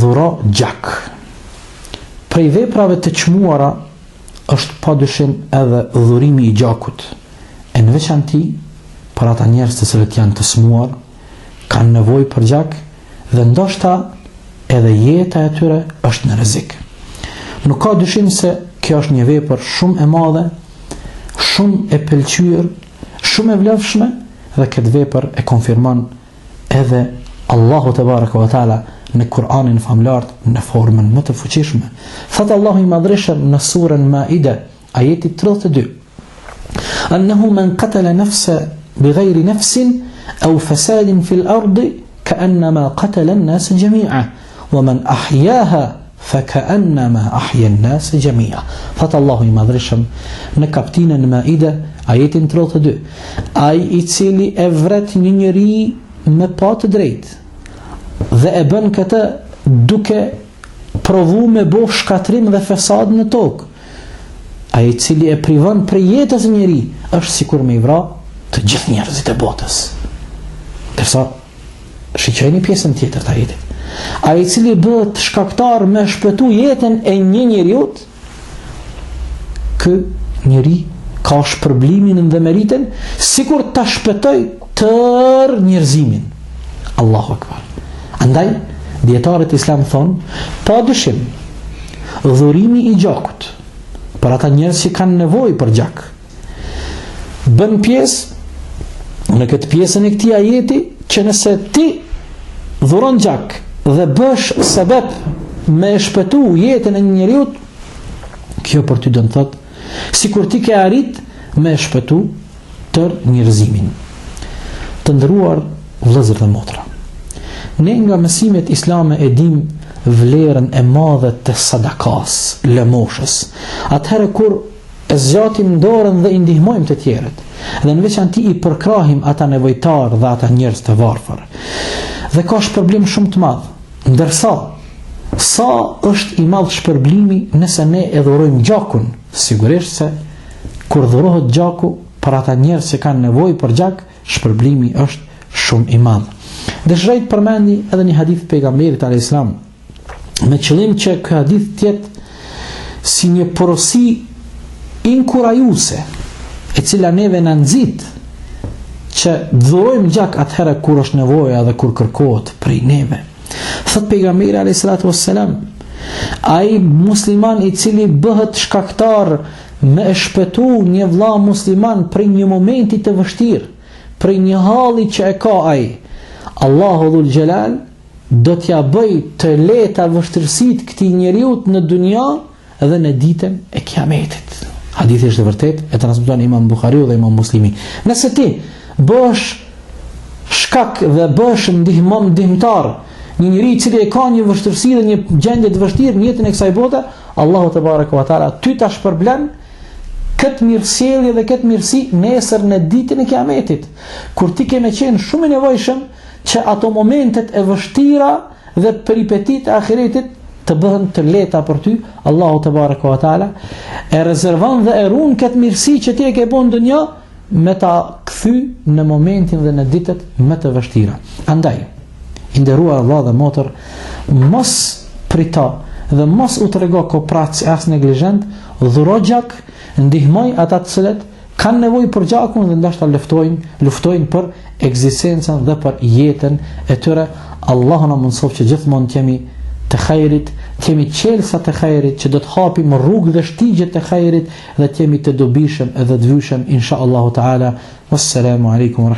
dhuro gjak. Prej veprave të çmuara është padyshim edhe dhurimi i gjakut. E në veçanti për ata njerëz të cilët janë të smuar, kanë nevojë për gjak dhe ndoshta edhe jeta e tyre është në rrezik. Nuk ka dyshim se kjo është një vepër shumë e madhe, shumë e pëlqyer, shumë e vlefshme dhe këtë vepër e konfirmon edhe Allahu te baraka wa taala në Kur'anin famlar në formën më të fuqishme. Thot Allahu i madhreshëm në surën Maide, ajeti 32: "Annahu man qatala nafsa bighayri nafsin aw fasadin fil ardi ka'annama qatala an-nas jami'a wa man ahyaha فكأنما أحيا الناس جميعا." Thot Allahu i madhreshëm në kapitullin Maide, ajetin 32: ai i cili e vret një njeri me pa të drejtë dhe e bën këtë duke provu me bo shkatrim dhe fesad në tokë, ai i cili e privon për jetës njeri është sikur me i vra të gjithë njerëzit e botës. Përsa shiqojeni pjesën tjetër të ajetit. Ai i cili bëhet shkaktar me shpëtu jetën e një njeriut, ky njeri ka shpërblimin dhe meritën sikur ta shpëtoj tërë njerëzimin. Allahu akbar. Andaj dietarët islam thonë, padyshim dhurimi i gjakut për ata njerëz që kanë nevojë për gjak bën pjesë në këtë pjesën e këtij ajeti që nëse ti dhuron gjak dhe bësh sebeb me shpëtu jetën e një njeriu, kjo për ty do të thotë sikur ti ke arrit me shpëtu tërë njerëzimin. Të nderuar vëllezër dhe motra, ne nga mësimet islame e dim vlerën e madhe të sadakas, lëmoshës. Atëherë kur e zgjatim dorën dhe i ndihmojmë të tjerët, dhe në veçanti i përkrahim ata nevojtar dhe ata njerëz të varfër, dhe ka shpërblim shumë të madh. Ndërsa sa është i madh shpërblimi nëse ne e dhurojmë gjakun, sigurisht se kur dhurohet gjaku për ata njerëz që kanë nevojë për gjak, shpërblimi është shumë i madh. Dëshiroj të përmendi edhe një hadith pejgamberit alayhis salam, me qëllim që ky hadith të jetë si një porosi inkurajuese, e cila neve na nxit që dhurojmë gjak atëherë kur është nevoja dhe kur kërkohet prej neve. Thot pejgamberi alayhis salatu wassalam, ai musliman i cili bëhet shkaktar me e shpëtu një vëlla musliman prej një momenti të vështirë, prej një halli që e ka ai, Allahu dhul Gjelal do t'ja bëj të leta vështirësit këtij njeriut në dunja dhe në ditën e kiametit. Hadithi është vërtet, e transmeton Imam Buhariu dhe Imam Muslimi. Nëse ti bësh shkak dhe bësh ndihmtar një njeri i cili e ka një vështirësi dhe një gjendje të vështirë në jetën e kësaj bote, Allahu te baraka wa taala ty ta shpërblen këtë mirësjellje dhe këtë mirësi nesër në ditën e kiametit, kur ti ke me qenë shumë i nevojshëm që ato momentet e vështira dhe peripetit e ahiretit të bëhen të leta për ty. Allahu te baraka wa taala e rezervon dhe e ruan këtë mirësi që ti e ke bën në dunjë me ta kthy në momentin dhe në ditët më të vështira. Andaj, i nderuar vëlla dhe motër, mos prito dhe mos u trego koprac as neglizhent, dhuro gjak, ndihmoj ata të cilët kanë nevojë për gjakun dhe ndoshta luftojnë për ekzistencën dhe për jetën e tyre. Allahu na mundsof që gjithmonë të jemi të khairit, të jemi qelsa të khairit, që do të hapim rrugë dhe shtigje të khairit dhe të jemi të dobishëm edhe të vyshëm insha Allahu taala. Wassalamu alaikum wa